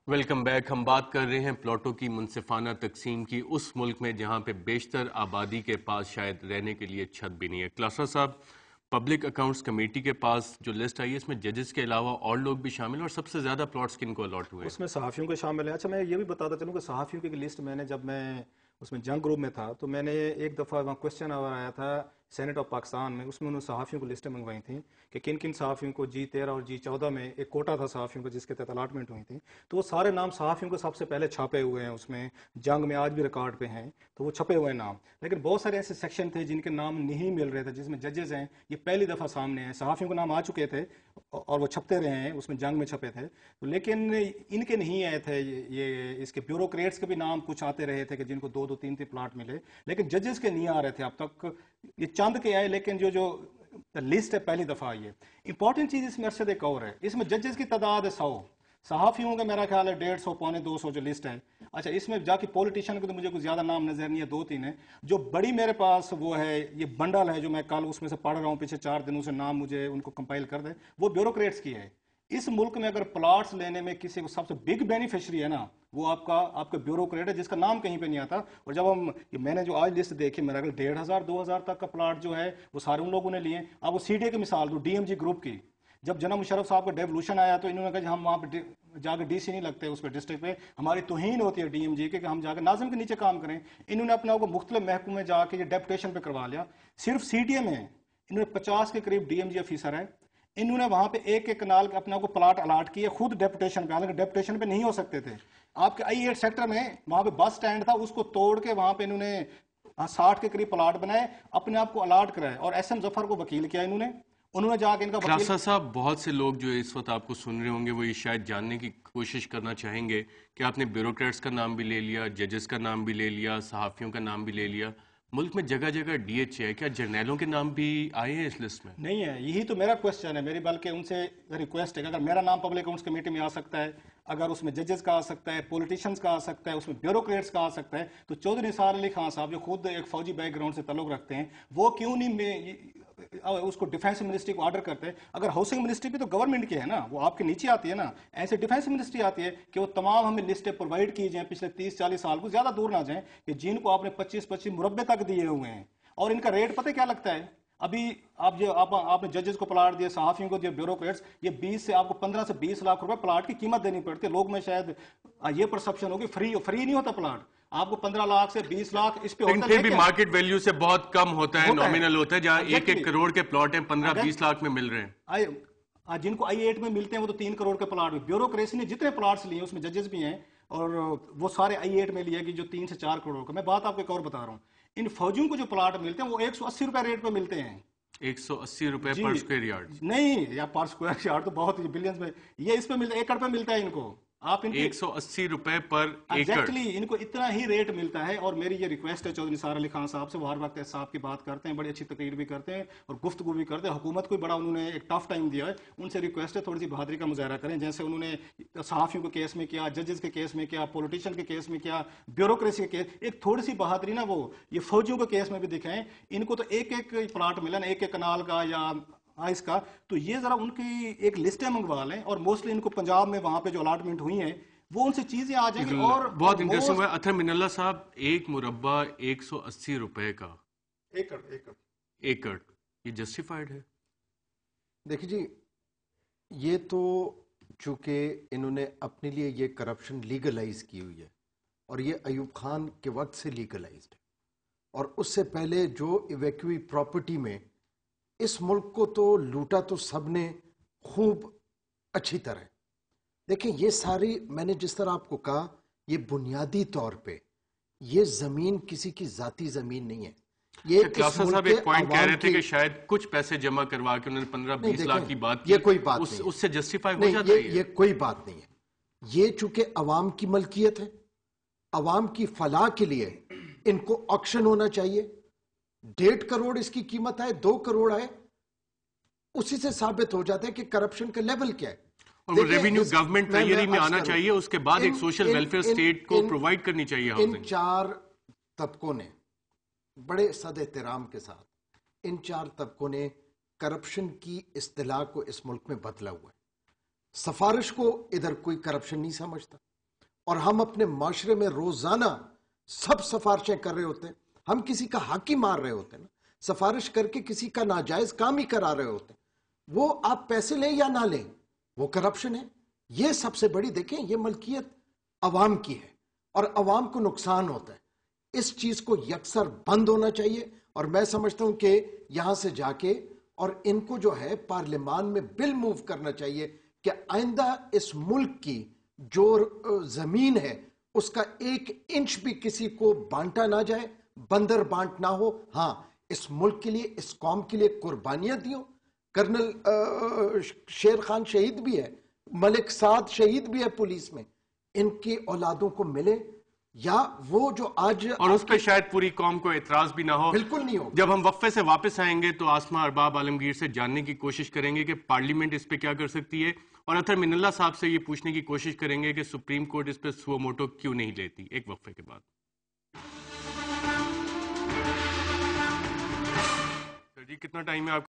Welcome back. ہم بات کر رہے ہیں پلاٹوں کی منصفانہ تقسیم کی اس ملک میں جہاں پہ بیشتر آبادی کے پاس شاید رہنے کے لیے چھت بھی نہیں ہے. کلاسا صاحب، پبلک اکاؤنٹس کمیٹی کے پاس جو لسٹ آئی ہے اس میں ججز کے علاوہ اور لوگ بھی شامل ہیں، اور سب سے زیادہ پلاٹس کن کو الاٹ ہوئے؟ اس میں صحافیوں کے شامل ہیں. اچھا، میں یہ بھی بتاتا چلوں کہ صحافیوں کی لسٹ میں نے جب میں اس میں جنگ گروپ میں تھا تو میں نے ایک دفعہ وہاں کوشچن آور آیا تھا سینٹ آف پاکستان میں، اس میں انہوں نے صحافیوں کو لسٹیں منگوائی تھیں کہ کن کن صحافیوں کو G13 اور G14 میں ایک کوٹا تھا صحافیوں کو جس کے تحت الاٹمنٹ ہوئی تھی، تو وہ سارے نام صحافیوں کو سب سے پہلے چھاپے ہوئے ہیں. اس میں جنگ میں آج بھی ریکارڈ پہ ہیں تو وہ چھپے ہوئے نام. لیکن بہت سارے ایسے سیکشن تھے جن کے نام نہیں مل رہے تھے، جس میں ججز ہیں یہ پہلی دفعہ سامنے ہیں. صحافیوں کے نام آ چکے تھے اور وہ چھپتے رہے ہیں، اس میں جنگ میں چھپے تھے، لیکن ان کے نہیں آئے تھے. یہ اس کے بیوروکریٹس کے بھی نام کچھ آتے رہے تھے کہ جن کو 2-3 پلاٹ ملے، لیکن ججز کے نہیں آ رہے تھے اب تک. یہ چند کے آئے، لیکن جو لسٹ ہے پہلی دفعہ آئی ہے. امپورٹنٹ چیز اس میں ارشد ایک اور ہے، اس میں ججز کی تعداد ہے 100، صحافیوں کا میرا خیال ہے 150 پونے 200 جو لسٹ ہے. اچھا، اس میں جا کے پولیٹیشین کے تو مجھے کچھ زیادہ نام نظر نہیں ہے، 2-3 ہیں. جو بڑی میرے پاس وہ ہے یہ بنڈل ہے جو میں کل اس میں سے پڑھ رہا ہوں، پیچھے 4 دنوں سے نام مجھے ان کو کمپائل کر دیں، وہ بیوروکریٹس کی ہے. اس ملک میں اگر پلاٹس لینے میں کسی کو سب سے بگ بینیفیشری ہے نا، وہ آپ کا بیوروکریٹ ہے جس کا نام کہیں پہ نہیں آتا. اور جب میں نے جو آج لسٹ دیکھی، میرا 1,500-2,000 تک کا پلاٹ جو ہے وہ سارے ان لوگوں نے لیے. اب وہ CDA کی مثال دو، DMG گروپ کی. جب جناب مشرف صاحب کا ڈیولوشن آیا تو انہوں نے کہا کہ ہم وہاں پہ جا کے DC نہیں لگتے، اس پہ ڈسٹرکٹ پہ ہماری توہین ہوتی ہے DMG کے کہ ہم جا کے ناظم کے نیچے کام کریں. انہوں نے اپنے آپ کو مختلف محکموں میں جا کے یہ ڈیپوٹیشن پہ کروا لیا. صرف CDA میں انہوں نے 50 کے قریب DMG آفیسر ہیں. انہوں نے وہاں پہ ایک کنال اپنے کو پلاٹ الاٹ کیے خود ڈیپوٹیشن پہ، حالانکہ ڈیپوٹیشن پہ نہیں ہو سکتے تھے. آپ کے I8 سیکٹر میں وہاں پہ بس سٹینڈ تھا، اس کو توڑ کے وہاں پہ انہوں نے 60 کے قریب پلاٹ بنائے، اپنے آپ کو الاٹ کرائے، اور SM ظفر کو وکیل کیا انہوں نے جا کے ان کا وکیل. کلاسا صاحب، بہت سے لوگ جو اس وقت آپ کو سن رہے ہوں گے وہ یہ شاید جاننے کی کوشش کرنا چاہیں گے کہ آپ نے بیوروکریٹس کا نام بھی لے لیا، ججز کا نام بھی لے لیا، صحافیوں کا نام بھی لے لیا، ملک میں جگہ جگہ DH ہے، کیا جرنیلوں کے نام بھی آئے ہیں اس لسٹ میں؟ نہیں ہے. یہی تو میرا کوشچن ہے، میری بلکہ ان سے ریکویسٹ ہے کہ اگر میرا نام پبلک اکاؤنٹس کمیٹی میں آ سکتا ہے، اگر اس میں ججز کا آ سکتا ہے، پولیٹیشنز کا آ سکتا ہے، اس میں بیوروکریٹس کا آ سکتا ہے، تو چودھری نثار علی خان صاحب جو خود ایک فوجی بیک گراؤنڈ سے تعلق رکھتے ہیں، وہ کیوں نہیں اس کو ڈیفینس منسٹری کو آرڈر کرتے ہیں؟ اگر ہاؤسنگ منسٹری بھی تو گورنمنٹ کی ہے نا، وہ آپ کے نیچے آتی ہے نا. ایسے ڈیفینس منسٹری آتی ہے کہ وہ تمام ہمیں لسٹیں پرووائڈ کی جائیں پچھلے 30-40 سال کو، زیادہ دور نہ جائیں، کہ جن کو آپ نے 25 مربع تک دیے ہوئے ہیں. اور ان کا ریٹ پتہ کیا لگتا ہے؟ ابھی آپ نے ججز کو پلاٹ دیا، صحافیوں کو دیا، بیوروکریٹس، یہ 20 سے آپ کو 15 سے 20 لاکھ روپے پلاٹ کی قیمت دینی پڑتی ہے. لوگ میں شاید یہ پرسپشن ہوگی فری نہیں ہوتا پلاٹ، آپ کو 15 لاکھ سے 20 لاکھ اس پہ ہوتا ہے، پھر بھی مارکیٹ ویلیو سے بہت کم ہوتا ہے، نومینل ہوتا ہے. جہاں 1 کروڑ کے پلاٹ ہیں 15-20 لاکھ میں مل رہے ہیں. جن کو I8 میں ملتے ہیں وہ تو 3 کروڑ کے پلاٹ. بیوروکریسی نے جتنے پلاٹس لیے اس میں ججز بھی ہیں، اور وہ سارے I8 میں لیے کہ جو 3 سے 4 کروڑ کا. میں بات آپ کو ایک اور بتا رہا ہوں، ان فوجیوں کو جو پلاٹ ملتے ہیں وہ 180 روپے ریٹ پہ ملتے ہیں. 180 روپے پر سکوائر یارڈ؟ نہیں، یا پر سکوائر یارڈ تو بہت بلینز میں، یہ اس پہ ملتا ہے، ایکڑ پہ ملتا ہے ان کو. آپ ان 180 روپے پر ایکڑ؟ ایگزیکٹلی ان کو اتنا ہی ریٹ ملتا ہے. اور میری یہ ریکویسٹ ہے چودھری نثار علی خان صاحب سے، وہ ہر وقت صاحب کی بات کرتے ہیں، بڑی اچھی تقریر بھی کرتے ہیں اور گفتگو بھی کرتے ہیں. حکومت کو بڑا انہوں نے ایک ٹف ٹائم دیا ہے. ان سے ریکویسٹ ہے تھوڑی سی بہادری کا مظاہرہ کریں، جیسے انہوں نے صحافیوں کے کیس میں کیا، ججز کے کیس میں کیا، پولیٹیشین کے کیس میں کیا، بیوروکریسی کے کیس. ایک تھوڑی سی بہادری نا وہ یہ فوجیوں کے کیس میں بھی دکھائیں. ان کو تو ایک پلاٹ ملا نا، ایک کنال کا یا اس کا، تو یہ ذرا ان کی ایک لسٹیں منگوا لیں. اور موسٹلی ان کو پنجاب میں وہاں پہ جو الاٹمنٹ ہوئی ہیں وہ ان سے چیزیں آ جائیں گی. اور بہت انٹرسٹنگ ہے اطہر من اللہ صاحب، 1 مربع 180 روپے کا ایکڑ، یہ جسٹیفائڈ ہے؟ دیکھیں جی، یہ تو چونکہ انہوں نے اپنے لیے یہ کرپشن لیگلائز کی ہوئی ہے، اور یہ ایوب خان کے وقت سے لیگلائزڈ ہے، اور اس سے پہلے جو ایویکوی پراپرٹی میں اس ملک کو تو لوٹا تو سب نے خوب اچھی طرح. دیکھیں یہ ساری، میں نے جس طرح آپ کو کہا، یہ بنیادی طور پہ یہ زمین کسی کی ذاتی زمین نہیں ہے. یہ کلاسا صاحب ایک پوائنٹ کہہ رہے تھے کہ شاید کچھ پیسے جمع کروا کے انہوں نے 15-20 لاکھ کی بات کی، یہ کوئی بات نہیں، اس سے جسٹیفائی ہو جاتا ہے؟ یہ کوئی بات نہیں ہے. یہ چونکہ عوام کی ملکیت ہے، عوام کی فلاح کے لیے ان کو آکشن ہونا چاہیے. 1.5 کروڑ اس کی قیمت آئے، 2 کروڑ آئے، اسی سے ثابت ہو جاتا ہے کہ کرپشن کا لیول کیا ہے. اور وہ ریونیو گورنمنٹ ٹریجری میں آنا چاہیے، اس کے بعد ایک سوشل ویلفیئر سٹیٹ کو پرووائڈ کرنی چاہیے. ان 4 طبقوں نے بڑے صد احترام کے ساتھ ان 4 طبقوں نے کرپشن کی اصطلاح کو اس ملک میں بدلا ہوا ہے. سفارش کو ادھر کوئی کرپشن نہیں سمجھتا، اور ہم اپنے معاشرے میں روزانہ سب سفارشیں کر رہے ہوتے ہیں. ہم کسی کا حق ہی مار رہے ہوتے ہیں نا، سفارش کر کے کسی کا ناجائز کام ہی کرا رہے ہوتے ہیں. وہ آپ پیسے لیں یا نہ لیں، وہ کرپشن ہے. یہ سب سے بڑی، دیکھیں یہ ملکیت عوام کی ہے اور عوام کو نقصان ہوتا ہے. اس چیز کو یکسر بند ہونا چاہیے، اور میں سمجھتا ہوں کہ یہاں سے جا کے اور ان کو جو ہے پارلیمان میں بل موو کرنا چاہیے کہ آئندہ اس ملک کی جو زمین ہے اس کا 1 انچ بھی کسی کو بانٹا نہ جائے، بندر بانٹ نہ ہو. ہاں، اس ملک کے لیے، اس قوم کے لیے قربانیاں دیوں. کرنل شیر خان شہید بھی ہے، ملک سعد شہید بھی ہے پولیس میں. ان کی اولادوں کو ملے، یا وہ جو آج، اور اس پہ شاید پوری قوم کو اعتراض بھی نہ ہو. بالکل نہیں ہو. جب ہم وقفے سے واپس آئیں گے تو آسمہ ارباب عالمگیر سے جاننے کی کوشش کریں گے کہ پارلیمنٹ اس پہ کیا کر سکتی ہے، اور اطہر من اللہ صاحب سے یہ پوچھنے کی کوشش کریں گے کہ سپریم کورٹ اس پہ سو موٹو کیوں نہیں لیتی. ایک وقفے کے بعد. سر جی کتنا ٹائم ہے آپ